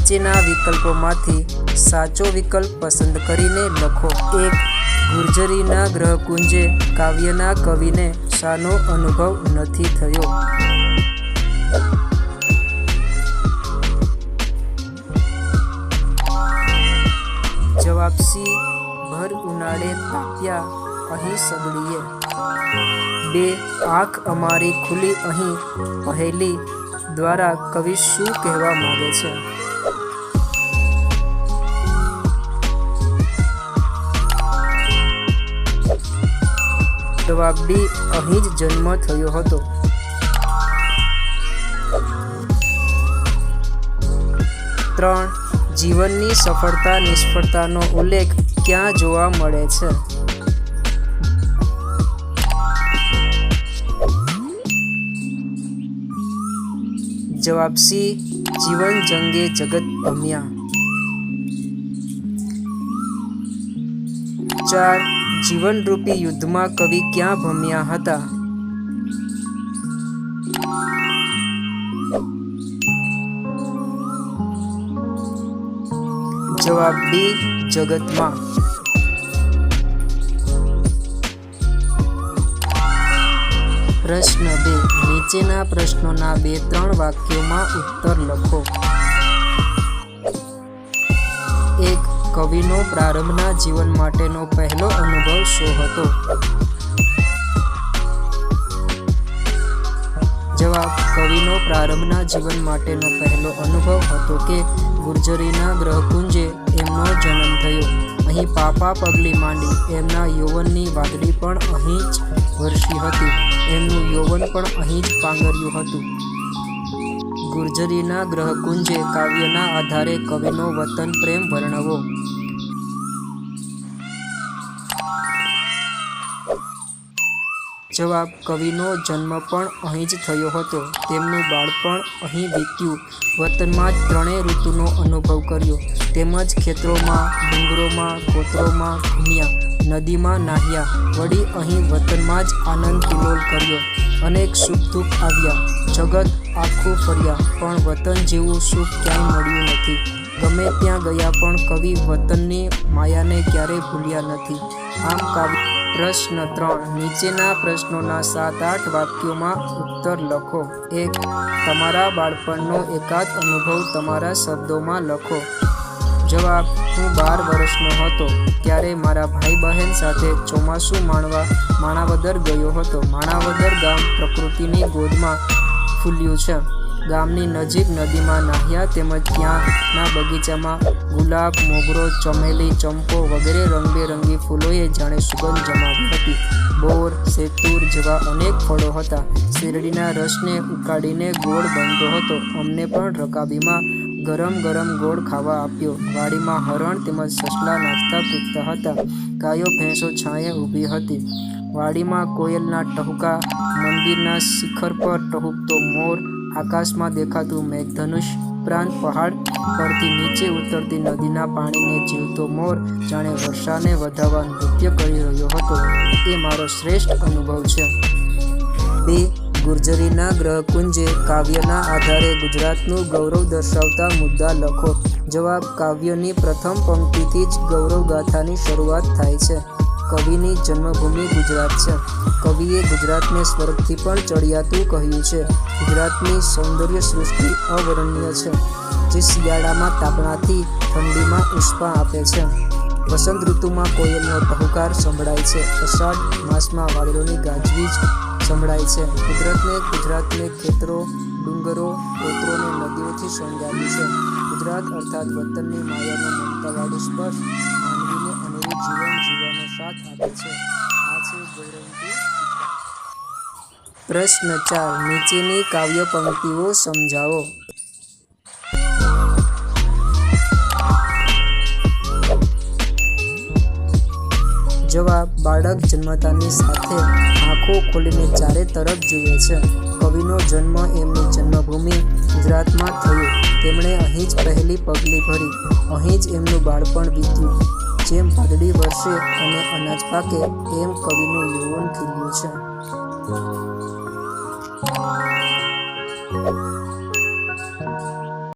નીચેના વિકલ્પોમાંથી સાચો વિકલ્પ પસંદ કરીને લખો। 1. ગુર્જરીના ગ્રહકુંજે કાવ્યના કવિને શાનો અનુભવ નથી થયો? જવાબ સી. ભર ઉનાળે તાપ્યા અહીં સગડીએ। 2. આંખ અમારી ખુલી અહીં પહેલી દ્વારા કવિ શું કહેવા માંગે છે? જવાબ ડી. અહીં જ જન્મ થયો હતો। 3. જીવનની સફળતા નિષ્ફળતાનો ઉલ્લેખ ક્યાં જોવા મળે છે? જવાબ સી. જીવન જંગે જગત ભમ્યા। 4. જીવનરૂપી યુદ્ધમાં કવિ ક્યાં ભમ્યા હતા? જવાબ ડી. જગતમાં। પ્રશ્ન 2. નીચેના પ્રશ્નોના 2-3 વાક્યોમાં ઉત્તર લખો। 1. કવિનો પ્રારંભના જીવન માટેનો પહેલો અનુભવ શો હતો? જવાબ. કવિનો પ્રારંભના જીવન માટેનો પહેલો અનુભવ હતો કે ગુર્જરીના ગ્રહકુંજે એમનો જન્મ થયો। અહીં પાપા પગલી માંડી એમના યૌવનની વાદળી પણ અહીં જ વરસી હતી। એમનું યૌવન પણ અહીં જ પાંગર્યું હતું। ગુર્જરીના ગ્રહકુંજે કાવ્યના આધારે કવિનો વતન પ્રેમ વર્ણવો। જવાબ. કવિનો જન્મ પણ અહીં જ થયો હતો। તેમનું બાળપણ અહીં વીત્યું। વતનમાં જ 3 ઋતુનો અનુભવ કર્યો। તેમજ ખેતરોમાં, ડુંગરોમાં, ગોત્રોમાં ઘૂમ્યા, નદીમાં નાહ્યા। વળી અહીં વતનમાં જ આનંદ કિલોલ કર્યો। અનેક સુખ દુઃખ આવ્યા। જગત આખું ફર્યા, પણ વતન જેવું સુખ ક્યાંય મળ્યું નથી। ગમે ત્યાં ગયા પણ કવિ વતનની માયાને ક્યારેય ભૂલ્યા નથી। આમ કાવ્ય. પ્રશ્ન 3. નીચેના પ્રશ્નોના 7-8 વાક્યોમાં ઉત્તર લખો। 1. તમારા બાળપણનો એકાદ અનુભવ તમારા શબ્દોમાં લખો। જવાબ. હું 12 વર્ષનો હતો ત્યારે મારા ભાઈ બહેન સાથે ચોમાસું માણવા માણાવદર ગયો હતો। માણાવદર ગામ પ્રકૃતિની ગોદમાં ફૂલ્યું છે। ગામની નજીક નદીમાં નાહ્યા તેમજ ત્યાંના બગીચામાં ગુલાબ, મોગરો, ચમેલી, ચંપો વગેરે રંગબેરંગી ફૂલોએ જાણે સુગંધ જમાવી હતી। બોર, સેતુર જેવા અનેક ફળો હતા। શેરડીના રસને ઉકાળીને ગોળ બનતો હતો। અમને પણ રકાબીમાં ગરમ ગરમ ગોળ ખાવા આપ્યો। વાડીમાં હરણ તેમજ સસલા નાચતા કૂદતા હતા। ગાયો ભેંસો છાંયે ઊભી હતી। વાડીમાં કોયલના ટહુકા, મંદિરના શિખર પર ટહુકતો મોર, આકાશમાં દેખાતું મેઘધનુષ, ઉપરાંત પહાડ પરથી નીચે ઉતરતી નદીના પાણીને જીવતો મોર જાણે વર્ષાને વધાવવા નૃત્ય કરી રહ્યો હતો। એ મારો શ્રેષ્ઠ અનુભવ છે। 2. ગુર્જરીના ગ્રહકુંજે કાવ્યના આધારે ગુજરાતનું ગૌરવ દર્શાવતા મુદ્દા લખો। જવાબ. કાવ્યની પ્રથમ પંક્તિથી જ ગૌરવગાથાની શરૂઆત થાય છે। કવિની જન્મભૂમિ ગુજરાત છે। કવિએ ગુજરાતને સ્વર્ગથી પણ ચડિયાતું કહ્યું છે। ગુજરાતની સૌંદર્ય સૃષ્ટિ અવર્ણનીય છે, જે શિયાળામાં તાપણાથી ઠંડીમાં ઉષ્મા આપે છે। વસંત ઋતુમાં કોયલનો ટહુકાર સંભળાય છે। અષાઢ માસમાં વાદળોની ગાજવીજ સંભળાય છે। ગુજરાતને ખેતરો, ડુંગરો, ગોત્રો અને નદીઓથી શણગાર્યું છે। ગુજરાત અર્થાત વતનની માયાનો મમતાવાળું સ્પર્શ માનવીને અનેરું જીવન જીવવાનો સાથ આપે છે। આ છે ગૌરવંતી ગુજરાત। પ્રશ્ન 4. નીચેની કાવ્ય પંક્તિઓ સમજાવો। જવાબ. બાળક જન્મતાની સાથે આંખો ખોલીને ચારે તરફ જુએ છે। કવિનો જન્મ એમની જન્મભૂમિ ગુજરાતમાં થયો। તેમણે અહીં જ પહેલી પગલી ભરી। અહીં જ એમનું બાળપણ વીત્યું। જેમ વાદળી વરસે અને અનાજ પાકે, એમ કવિનું યૌવન ખીલ્યું છે।